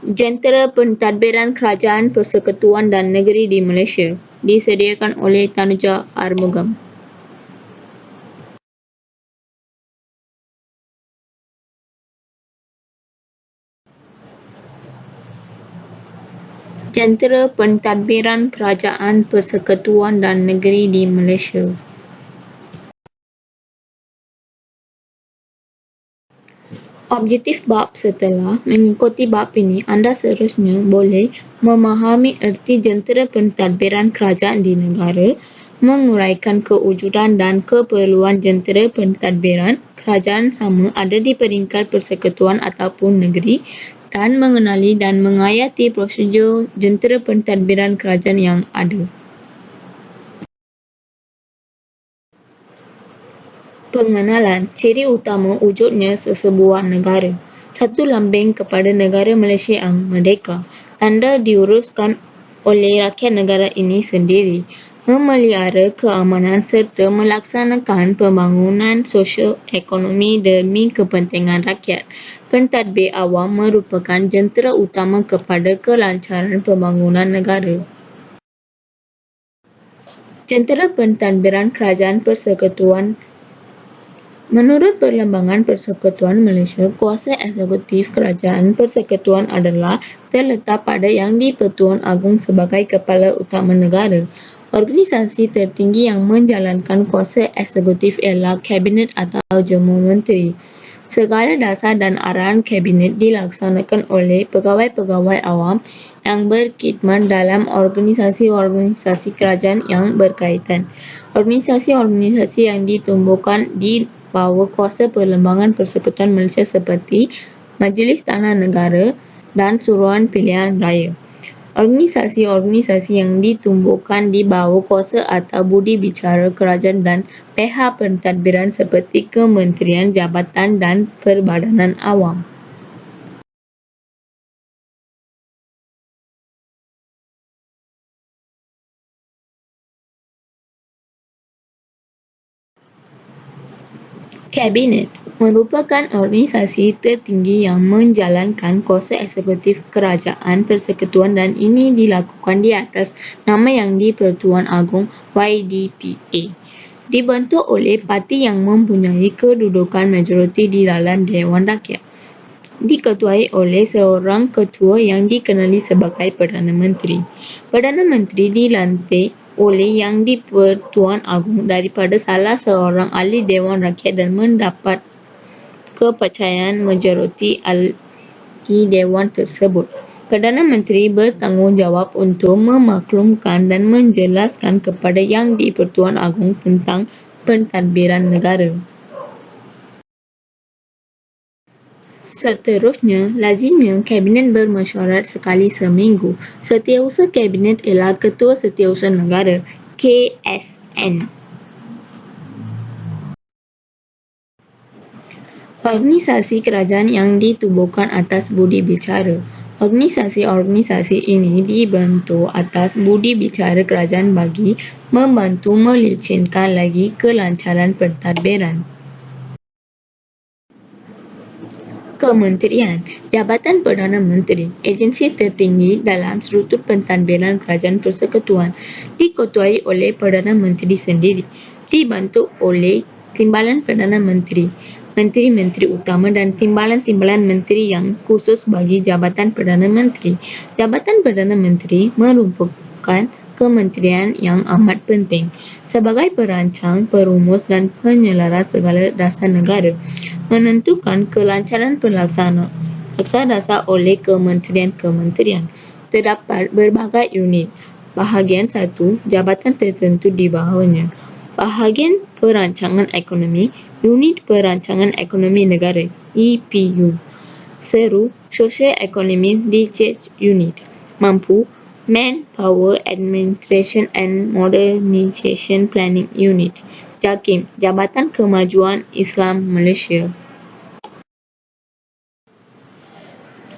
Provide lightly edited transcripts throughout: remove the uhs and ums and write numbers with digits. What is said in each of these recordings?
Jentera Pentadbiran Kerajaan Persekutuan dan Negeri di Malaysia disediakan oleh Tanuja Armugam. Jentera Pentadbiran Kerajaan Persekutuan dan Negeri di Malaysia. Objektif bab setelah mengikuti bab ini, anda seterusnya boleh memahami erti jentera pentadbiran kerajaan di negara, menguraikan kewujudan dan keperluan jentera pentadbiran kerajaan sama ada di peringkat persekutuan ataupun negeri, dan mengenali dan mengayati prosedur jentera pentadbiran kerajaan yang ada. Pengenalan ciri utama wujudnya sesebuah negara. Satu lambing kepada negara Malaysia yang merdeka. Tanda diuruskan oleh rakyat negara ini sendiri. Memelihara keamanan serta melaksanakan pembangunan sosial ekonomi demi kepentingan rakyat. Pentadbir awam merupakan jentera utama kepada kelancaran pembangunan negara. Jentera Pentadbiran Kerajaan Persekutuan. Menurut Perlembagaan Persekutuan Malaysia, kuasa eksekutif Kerajaan Persekutuan adalah terletak pada Yang di-Pertuan Agong sebagai Kepala Utama Negara. Organisasi tertinggi yang menjalankan kuasa eksekutif ialah Kabinet atau Jemur Menteri. Segala dasar dan arahan Kabinet dilaksanakan oleh pegawai-pegawai awam yang berkhidmat dalam organisasi-organisasi kerajaan yang berkaitan. Organisasi-organisasi yang ditumbuhkan di bawah kuasa Perlembagaan Persekutuan Malaysia seperti Majlis Tanah Negara dan Suruhan Pilihan Raya. Organisasi-organisasi yang ditumbuhkan di bawah kuasa atau budi bicara kerajaan dan pihak pentadbiran seperti kementerian, jabatan dan perbadanan awam. Kabinet merupakan organisasi tertinggi yang menjalankan kuasa eksekutif kerajaan persekutuan dan ini dilakukan di atas nama Yang di-Pertuan Agong YDPA. Dibentuk oleh parti yang mempunyai kedudukan majoriti di dalam Dewan Rakyat. Diketuai oleh seorang ketua yang dikenali sebagai Perdana Menteri. Perdana Menteri dilantik oleh Yang di-Pertuan Agong daripada salah seorang ahli Dewan Rakyat dan mendapat kepercayaan majoriti ahli Dewan tersebut. Perdana Menteri bertanggungjawab untuk memaklumkan dan menjelaskan kepada Yang di-Pertuan Agong tentang pentadbiran negara. Seterusnya, lazimnya Kabinet bermesyuarat sekali seminggu. Setiausaha Kabinet ialah Ketua Setiausaha Negara (KSN). Organisasi kerajaan yang ditubuhkan atas budi bicara. Organisasi-organisasi ini dibentuk atas budi bicara kerajaan bagi membantu melicinkan lagi kelancaran pentadbiran. Kementerian, Jabatan Perdana Menteri, agensi tertinggi dalam struktur pentadbiran kerajaan persekutuan, diketuai oleh Perdana Menteri sendiri, dibantu oleh Timbalan Perdana Menteri, Menteri-Menteri Utama dan Timbalan-Timbalan Menteri yang khusus bagi Jabatan Perdana Menteri. Jabatan Perdana Menteri merupakan kementerian yang amat penting sebagai perancang, perumus dan penyelaras segala dasar negara, menentukan kelancaran pelaksanaan dasar oleh kementerian-kementerian. Terdapat berbagai unit. Bahagian 1, jabatan tertentu di bawahnya. Bahagian Perancangan Ekonomi, Unit Perancangan Ekonomi Negara (EPU). Seru Sosial Ekonomi Research Unit. Mampu Manpower Administration and Modernisation Planning Unit. JAKIM, Jabatan Kemajuan Islam Malaysia.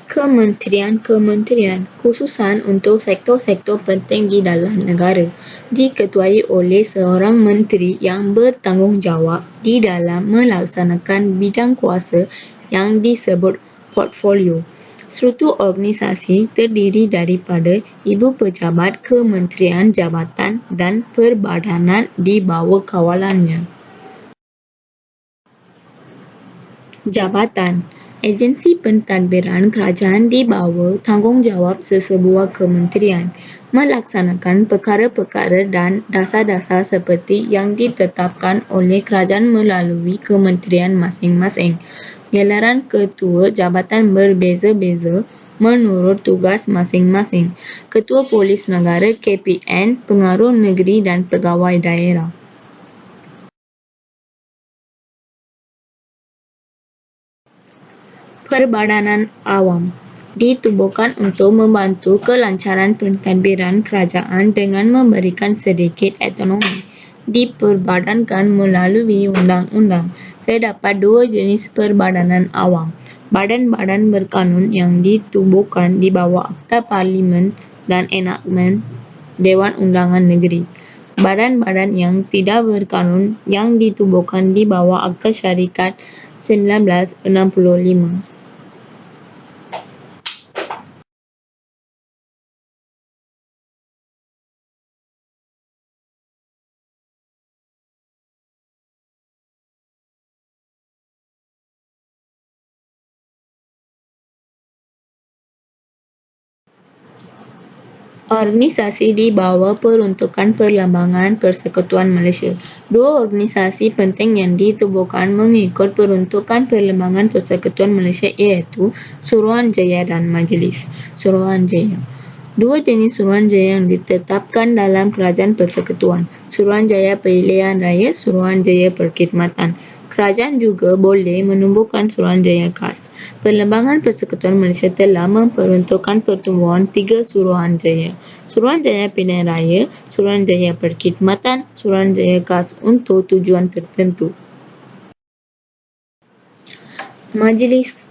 Kementerian-kementerian khususan untuk sektor-sektor penting di dalam negara diketuai oleh seorang menteri yang bertanggungjawab di dalam melaksanakan bidang kuasa yang disebut portfolio. Struktur organisasi terdiri daripada ibu pejabat kementerian jabatan dan perbadanan di bawah kawalannya. Jabatan agensi pentadbiran kerajaan di bawah tanggungjawab sesebuah kementerian melaksanakan perkara-perkara dan dasar-dasar seperti yang ditetapkan oleh kerajaan melalui kementerian masing-masing. Gelaran ketua jabatan berbeza-beza menurut tugas masing-masing. Ketua Polis Negara KPN, pengaruh negeri dan pegawai daerah. Perbadanan Awam ditubuhkan untuk membantu kelancaran pentadbiran kerajaan dengan memberikan sedikit autonomi. Diperbadankan melalui undang-undang. Terdapat dua jenis perbadanan awam. Badan-badan berkanun yang ditubuhkan di bawah Akta Parlimen dan Enakmen Dewan Undangan Negeri. Badan-badan yang tidak berkanun yang ditubuhkan di bawah Akta Syarikat 1965. Organisasi di bawah peruntukan Perlembagaan Persekutuan Malaysia. Dua organisasi penting yang ditubuhkan mengikut peruntukan Perlembagaan Persekutuan Malaysia iaitu Suruhanjaya dan Majlis Suruhanjaya. Dua jenis Suruhanjaya yang ditetapkan dalam Kerajaan Persekutuan. Suruhanjaya Pilihan Raya, Suruhanjaya Perkhidmatan. Kerajaan juga boleh menumbuhkan Suruhanjaya khas. Perlembagaan Persekutuan Malaysia telah memperuntukkan pertumbuhan 3 Suruhanjaya. Suruhanjaya Pilihan Raya, Suruhanjaya Perkhidmatan, Suruhanjaya khas untuk tujuan tertentu. Majlis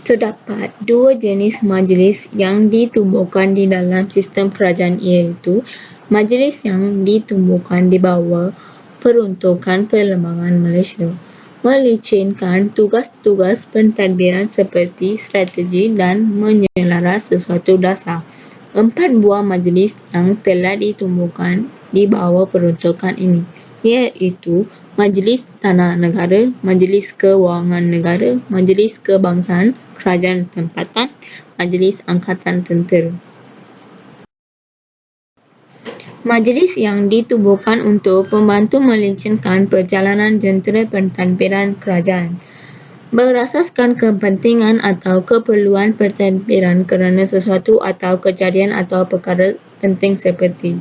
terdapat dua jenis majlis yang ditubuhkan di dalam sistem kerajaan iaitu majlis yang ditubuhkan di bawah peruntukan Perlembagaan Malaysia melicinkan tugas-tugas pentadbiran seperti strategi dan menyelaras sesuatu dasar. 4 buah majlis yang telah ditubuhkan di bawah peruntukan ini iaitu Majlis Tanah Negara, Majlis Kewangan Negara, Majlis Kebangsaan Kerajaan Tempatan, Majlis Angkatan Tentera. Majlis yang ditubuhkan untuk membantu melancarkan perjalanan jentera pentadbiran kerajaan berasaskan kepentingan atau keperluan pentadbiran kerana sesuatu atau kejadian atau perkara penting seperti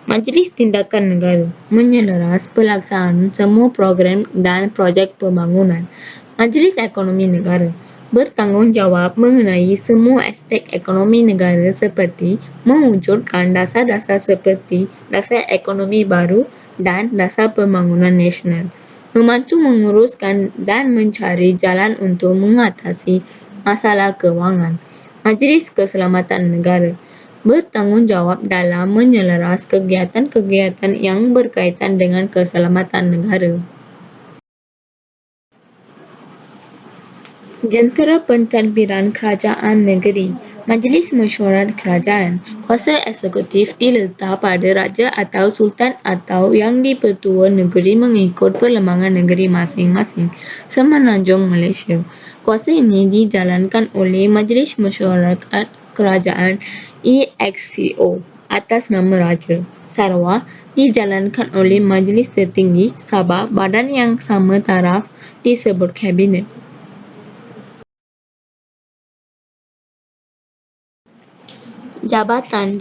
Majlis Tindakan Negara menyelaras pelaksanaan semua program dan projek pembangunan. Majlis Ekonomi Negara bertanggungjawab mengenai semua aspek ekonomi negara seperti mewujudkan dasar-dasar seperti dasar ekonomi baru dan dasar pembangunan nasional. Membantu menguruskan dan mencari jalan untuk mengatasi masalah kewangan. Majlis Keselamatan Negara bertanggungjawab dalam menyelaras kegiatan-kegiatan yang berkaitan dengan keselamatan negara. Jentera Pentadbiran Kerajaan Negeri Majlis Mesyuarat Kerajaan Kuasa eksekutif diletak pada Raja atau Sultan atau yang di-Pertua Negeri mengikut Perlembagaan Negeri masing-masing Semenanjung Malaysia. Kuasa ini dijalankan oleh Majlis Mesyuarat Kerajaan EXCO atas nama Raja. Sarawak dijalankan oleh Majlis Tertinggi Sabah. Badan yang sama taraf disebut Kabinet. Jabatan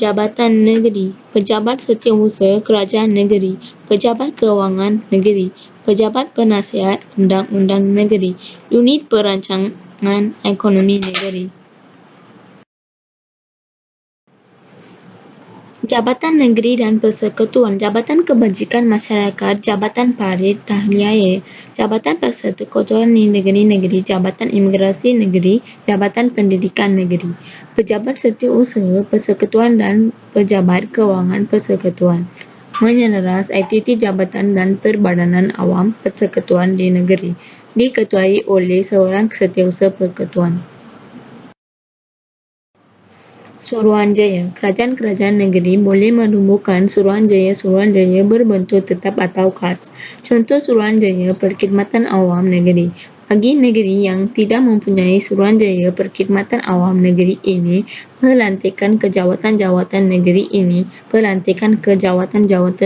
Negeri, Pejabat Setiausaha Kerajaan Negeri, Pejabat Kewangan Negeri, Pejabat Penasihat Undang-Undang Negeri, Unit Perancangan Ekonomi Negeri. Jabatan Negeri dan Persekutuan, Jabatan Kebajikan Masyarakat, Jabatan Parit Tahliah, Jabatan Persekutuan di Negeri-Negeri, Jabatan Imigrasi Negeri, Jabatan Pendidikan Negeri, Pejabat Setiausaha Persekutuan dan Pejabat Kewangan Persekutuan. Menyelaras aktiviti jabatan dan perbadanan awam persekutuan di negeri, diketuai oleh seorang Setiausaha Persekutuan. Suruhanjaya. Kerajaan-kerajaan negeri boleh menumbuhkan suruhanjaya-suruhanjaya berbentuk tetap atau khas. Contoh suruhanjaya perkhidmatan awam negeri. Bagi negeri yang tidak mempunyai suruhanjaya perkhidmatan awam negeri ini, pelantikan ke jawatan-jawatan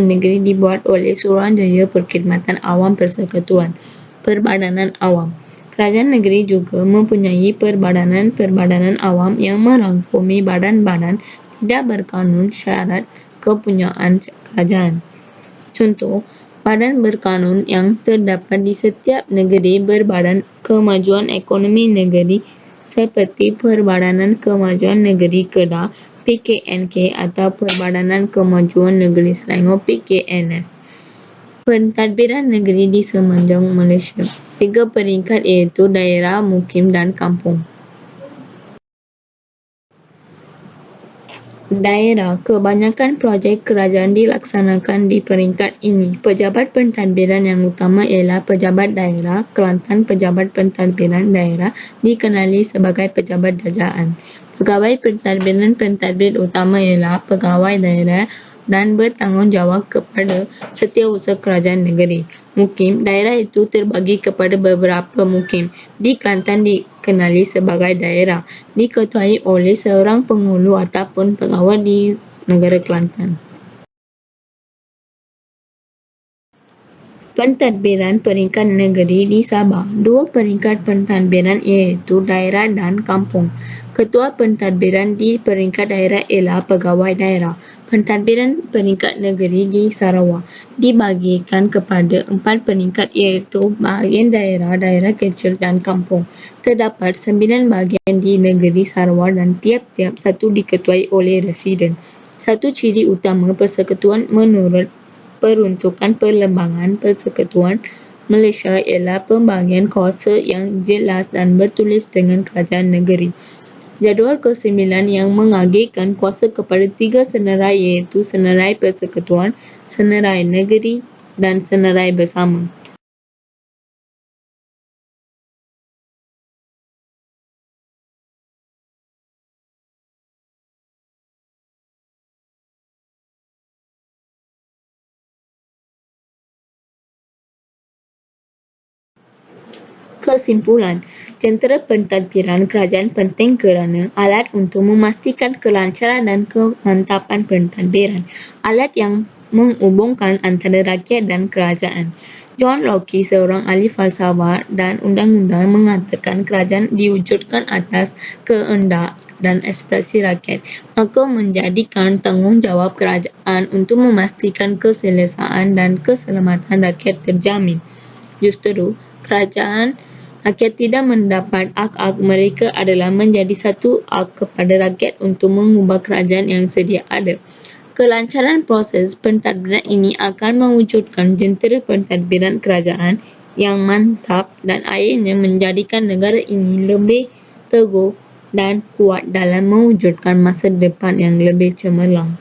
negeri dibuat oleh Suruhanjaya Perkhidmatan Awam Persekutuan, Perbadanan Awam. Kerajaan negeri juga mempunyai perbadanan-perbadanan awam yang merangkumi badan-badan tidak berkanun syarat kepunyaan kerajaan. Contoh, badan berkanun yang terdapat di setiap negeri berbadan kemajuan ekonomi negeri seperti Perbadanan Kemajuan Negeri Kedah (PKNK) atau Perbadanan Kemajuan Negeri Selangor (PKNS). Pentadbiran negeri di semenanjung Malaysia. 3 peringkat iaitu daerah, mukim dan kampung. Daerah, kebanyakan projek kerajaan dilaksanakan di peringkat ini. Pejabat pentadbiran yang utama ialah Pejabat Daerah. Kelantan Pejabat Pentadbiran Daerah dikenali sebagai Pejabat Jajaan. Pegawai pentadbiran utama ialah Pegawai Daerah dan bertanggungjawab kepada setiausaha kerajaan negeri. Mukim, daerah itu terbagi kepada beberapa mukim. Di Kelantan dikenali sebagai daerah, diketuai oleh seorang penghulu ataupun pegawai di negara Kelantan. Pentadbiran peringkat negeri di Sabah. 2 peringkat pentadbiran iaitu daerah dan kampung. Ketua pentadbiran di peringkat daerah ialah Pegawai Daerah. Pentadbiran peringkat negeri di Sarawak dibagikan kepada 4 peringkat iaitu bahagian daerah, daerah kecil dan kampung. Terdapat 9 bahagian di negeri Sarawak dan tiap-tiap satu diketuai oleh residen. Satu ciri utama persekutuan menurut peruntukan Perlembagaan Persekutuan Malaysia ialah pembagian kuasa yang jelas dan bertulis dengan kerajaan negeri. Jadual ke-9 yang mengagihkan kuasa kepada 3 senerai iaitu Senerai Persekutuan, Senerai Negeri dan Senerai Bersama. Kesimpulan, jentera pentadbiran kerajaan penting kerana alat untuk memastikan kelancaran dan kemantapan pentadbiran, alat yang menghubungkan antara rakyat dan kerajaan. John Locke, seorang ahli falsafah dan undang-undang, mengatakan kerajaan diwujudkan atas kehendak dan aspirasi rakyat, maka menjadikan tanggungjawab kerajaan untuk memastikan keselesaan dan keselamatan rakyat terjamin. Justru, kerajaan rakyat tidak mendapat hak-hak mereka adalah menjadi satu hak kepada rakyat untuk mengubah kerajaan yang sedia ada. Kelancaran proses pentadbiran ini akan mewujudkan jentera pentadbiran kerajaan yang mantap dan akhirnya menjadikan negara ini lebih teguh dan kuat dalam mewujudkan masa depan yang lebih cemerlang.